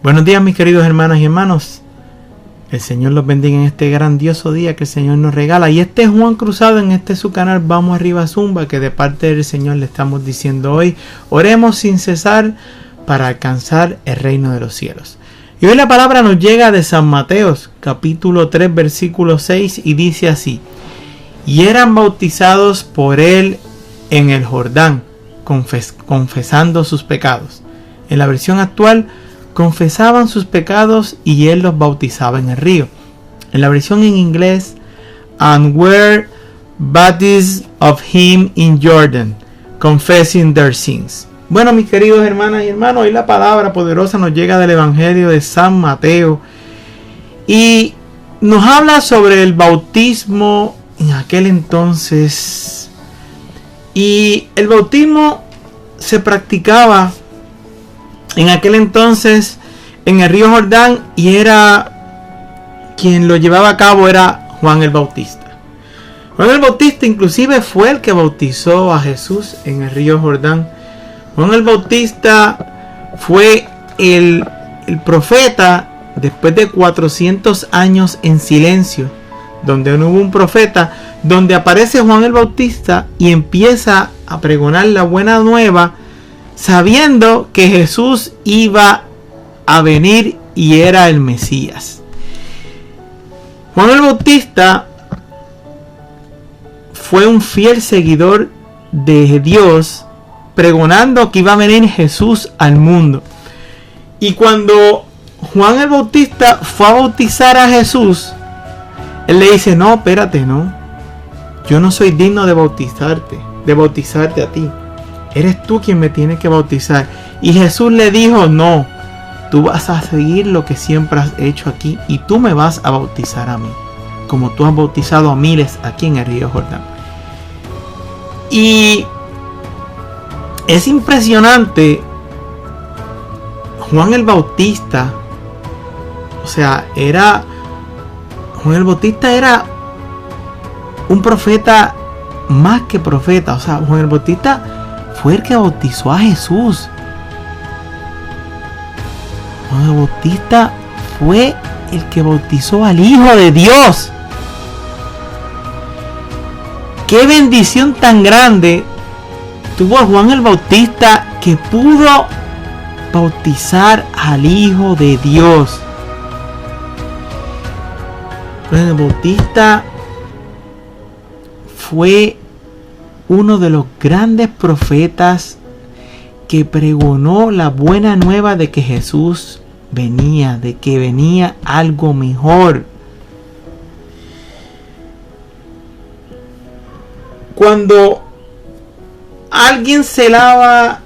Buenos días, mis queridos hermanas y hermanos. El Señor los bendiga en este grandioso día que el Señor nos regala. Y este es Juan Cruzado en su canal Vamos Arriba Zumba, que de parte del Señor le estamos diciendo hoy: oremos sin cesar para alcanzar el reino de los cielos. Y hoy la palabra nos llega de San Mateo, capítulo 3, versículo 6, y dice así: y eran bautizados por él en el Jordán, confesando sus pecados. En la versión actual, confesaban sus pecados y él los bautizaba en el río. En la versión en inglés, and were baptized of him in Jordan, confessing their sins. Bueno, mis queridos hermanas y hermanos, hoy la palabra poderosa nos llega del Evangelio de San Mateo y nos habla sobre el bautismo en aquel entonces. Y el bautismo se practicaba en aquel entonces en el río Jordán, y quien lo llevaba a cabo era Juan el Bautista. Juan el Bautista inclusive fue el que bautizó a Jesús en el río Jordán. Juan el Bautista fue el profeta después de 400 años en silencio, donde no hubo un profeta, donde aparece Juan el Bautista y empieza a pregonar la buena nueva, sabiendo que Jesús iba a venir y era el Mesías. Juan el Bautista fue un fiel seguidor de Dios, pregonando que iba a venir Jesús al mundo. Y cuando Juan el Bautista fue a bautizar a Jesús, él le dice: no, espérate, no, yo no soy digno de bautizarte a ti. Eres tú quien me tienes que bautizar. Y Jesús le dijo: no, tú vas a seguir lo que siempre has hecho aquí y tú me vas a bautizar a mí, como tú has bautizado a miles aquí en el río Jordán. Y es impresionante. Juan el Bautista, Juan el Bautista era un profeta más que profeta. Juan el Bautista fue el que bautizó a Jesús. Juan el Bautista fue el que bautizó al Hijo de Dios. ¡Qué bendición tan grande tuvo Juan el Bautista, que pudo bautizar al Hijo de Dios! Juan el Bautista fue uno de los grandes profetas que pregonó la buena nueva de que Jesús venía, de que venía algo mejor. Cuando alguien se lava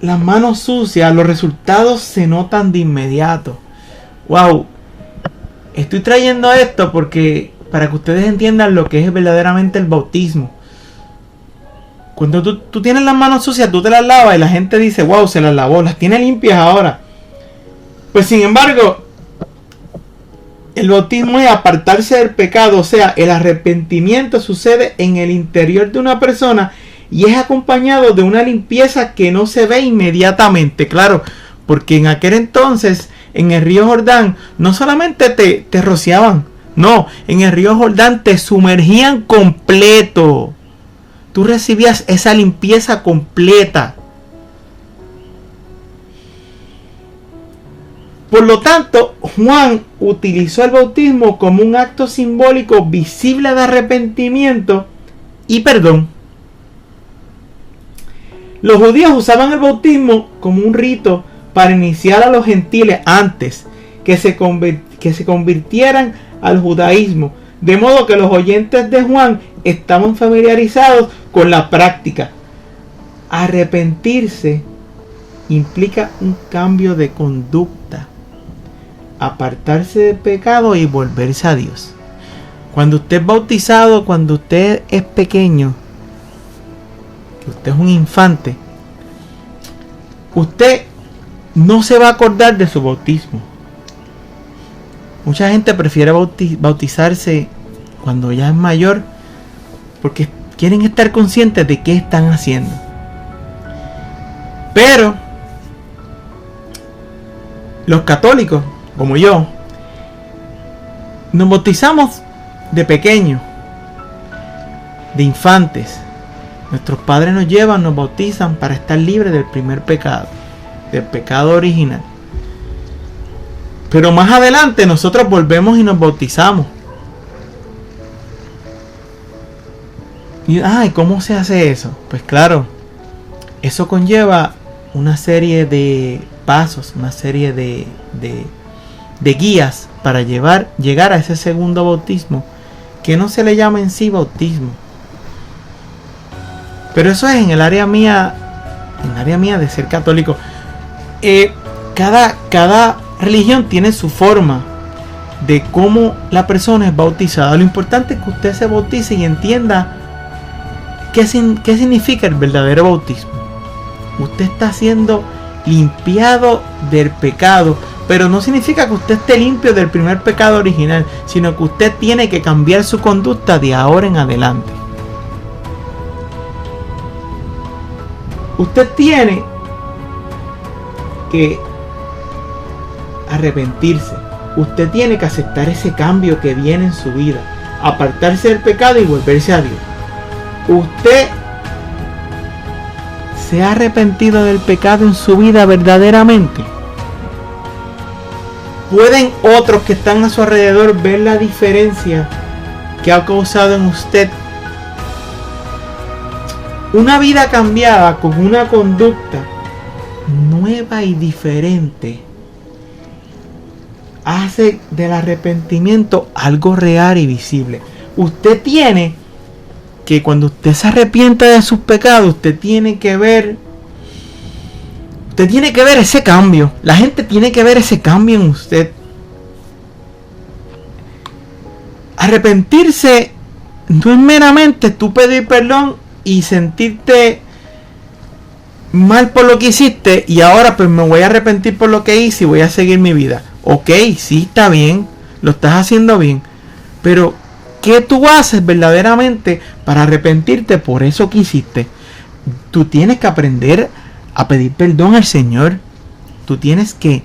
las manos sucias, los resultados se notan de inmediato. Wow, estoy trayendo esto para que ustedes entiendan lo que es verdaderamente el bautismo. Cuando tú tienes las manos sucias, tú te las lavas y la gente dice: wow, se las lavó, las tiene limpias ahora. Pues sin embargo, el bautismo es apartarse del pecado. El arrepentimiento sucede en el interior de una persona y es acompañado de una limpieza que no se ve inmediatamente. Claro, porque en aquel entonces, en el río Jordán, no solamente te rociaban, no, en el río Jordán te sumergían completo. Tú recibías esa limpieza completa. Por lo tanto, Juan utilizó el bautismo como un acto simbólico visible de arrepentimiento y perdón. Los judíos usaban el bautismo como un rito para iniciar a los gentiles antes que se convirtieran al judaísmo. De modo que los oyentes de Juan estaban familiarizados con la práctica. Arrepentirse implica un cambio de conducta, apartarse del pecado y volverse a Dios. Cuando usted es bautizado, cuando usted es pequeño, que usted es un infante, usted no se va a acordar de su bautismo. Mucha gente prefiere bautizarse cuando ya es mayor, porque quieren estar conscientes de qué están haciendo. Pero los católicos, como yo, nos bautizamos de pequeños, de infantes. Nuestros padres nos llevan, nos bautizan para estar libres del primer pecado, del pecado original. Pero más adelante nosotros volvemos y nos bautizamos. Y ¿cómo se hace eso? Pues claro, eso conlleva una serie de pasos, una serie de guías para llegar a ese segundo bautismo, que no se le llama en sí bautismo. Pero eso es en el área mía de ser católico. Cada religión tiene su forma de cómo la persona es bautizada. Lo importante es que usted se bautice y entienda qué significa el verdadero bautismo. Usted está siendo limpiado del pecado, pero no significa que usted esté limpio del primer pecado original, sino que usted tiene que cambiar su conducta de ahora en adelante. Usted tiene que arrepentirse. Usted tiene que aceptar ese cambio que viene en su vida, apartarse del pecado y volverse a Dios. ¿Usted se ha arrepentido del pecado en su vida verdaderamente? ¿Pueden otros que están a su alrededor ver la diferencia que ha causado en usted? Una vida cambiada con una conducta nueva y diferente hace del arrepentimiento algo real y visible. Usted tiene que, cuando usted se arrepienta de sus pecados, usted tiene que ver ese cambio. La gente tiene que ver ese cambio en usted. Arrepentirse no es meramente tú pedir perdón y sentirte mal por lo que hiciste y ahora pues me voy a arrepentir por lo que hice y voy a seguir mi vida. Ok, sí, está bien, lo estás haciendo bien, pero ¿qué tú haces verdaderamente para arrepentirte por eso que hiciste? Tú tienes que aprender a pedir perdón al Señor. Tú tienes que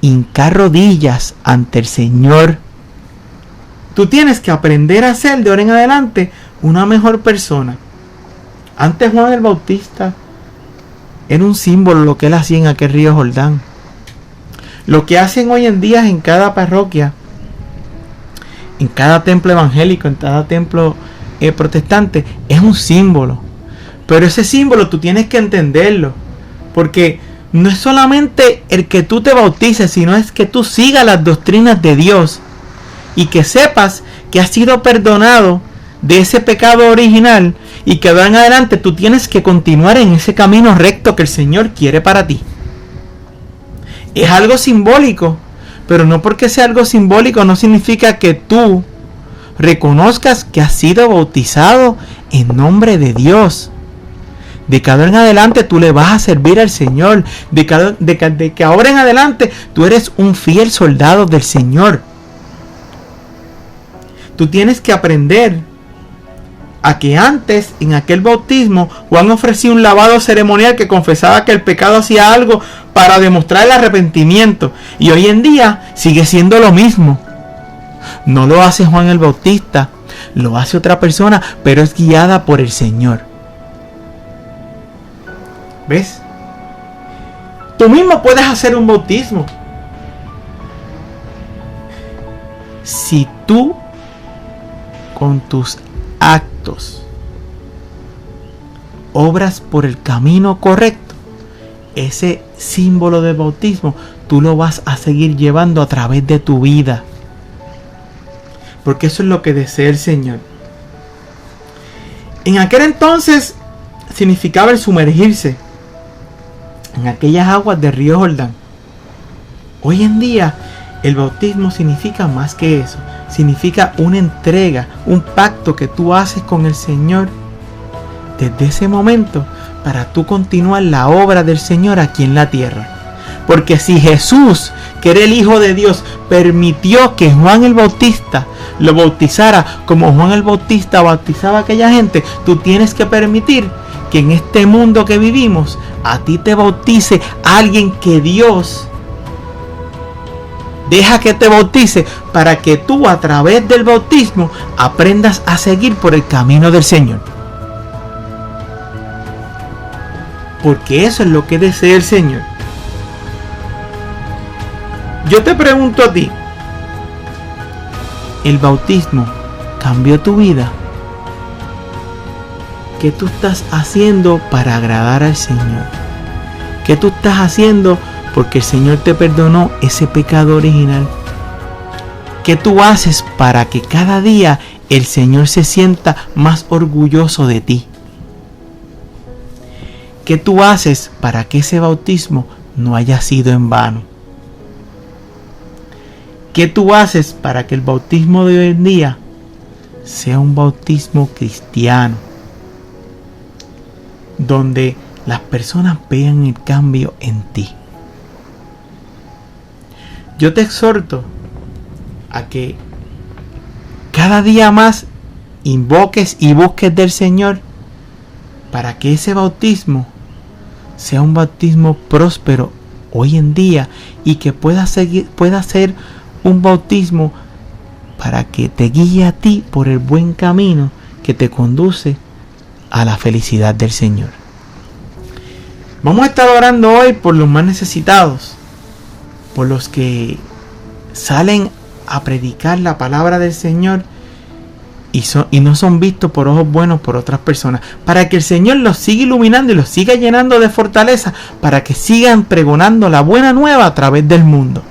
hincar rodillas ante el Señor. Tú tienes que aprender a ser de ahora en adelante una mejor persona. Antes Juan el Bautista era un símbolo lo que él hacía en aquel río Jordán. Lo que hacen hoy en día en cada parroquia, en cada templo evangélico, en cada templo protestante, es un símbolo. Pero ese símbolo tú tienes que entenderlo, porque no es solamente el que tú te bautices, sino es que tú sigas las doctrinas de Dios y que sepas que has sido perdonado de ese pecado original y que de ahora en adelante tú tienes que continuar en ese camino recto que el Señor quiere para ti. Es algo simbólico, pero no porque sea algo simbólico no significa que tú reconozcas que has sido bautizado en nombre de Dios. De que ahora en adelante tú le vas a servir al Señor. De que ahora en adelante tú eres un fiel soldado del Señor. Tú tienes que aprender a que antes, en aquel bautismo, Juan ofrecía un lavado ceremonial que confesaba que el pecado hacía algo para demostrar el arrepentimiento. Y hoy en día sigue siendo lo mismo. No lo hace Juan el Bautista, lo hace otra persona, pero es guiada por el Señor. ¿Ves? Tú mismo puedes hacer un bautismo. Si tú con tus actos obras por el camino correcto, ese símbolo del bautismo tú lo vas a seguir llevando a través de tu vida, porque eso es lo que desea el Señor. En aquel entonces significaba el sumergirse en aquellas aguas del río Jordán. Hoy en día el bautismo significa más que eso. Significa una entrega, un pacto que tú haces con el Señor desde ese momento para tú continuar la obra del Señor aquí en la tierra. Porque si Jesús, que era el Hijo de Dios, permitió que Juan el Bautista lo bautizara como Juan el Bautista bautizaba a aquella gente, tú tienes que permitir que en este mundo que vivimos, a ti te bautice alguien que Dios deja que te bautice, para que tú a través del bautismo aprendas a seguir por el camino del Señor. Porque eso es lo que desea el Señor. Yo te pregunto a ti, ¿el bautismo cambió tu vida? ¿Qué tú estás haciendo para agradar al Señor? ¿Qué tú estás haciendo porque el Señor te perdonó ese pecado original? ¿Qué tú haces para que cada día el Señor se sienta más orgulloso de ti? ¿Qué tú haces para que ese bautismo no haya sido en vano? ¿Qué tú haces para que el bautismo de hoy en día sea un bautismo cristiano, donde las personas vean el cambio en ti? Yo te exhorto a que cada día más invoques y busques del Señor para que ese bautismo sea un bautismo próspero hoy en día y que pueda ser un bautismo para que te guíe a ti por el buen camino que te conduce a la felicidad del Señor. Vamos a estar orando hoy por los más necesitados, por los que salen a predicar la palabra del Señor y no son vistos por ojos buenos por otras personas, para que el Señor los siga iluminando y los siga llenando de fortaleza, para que sigan pregonando la buena nueva a través del mundo.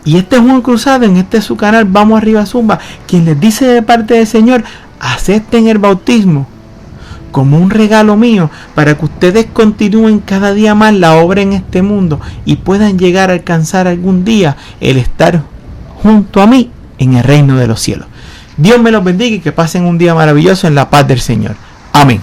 Y este es Juan Cruzado, en este su canal Vamos Arriba Zumba, quien les dice de parte del Señor: acepten el bautismo como un regalo mío, para que ustedes continúen cada día más la obra en este mundo y puedan llegar a alcanzar algún día el estar junto a mí en el reino de los cielos. Dios me los bendiga y que pasen un día maravilloso en la paz del Señor. Amén.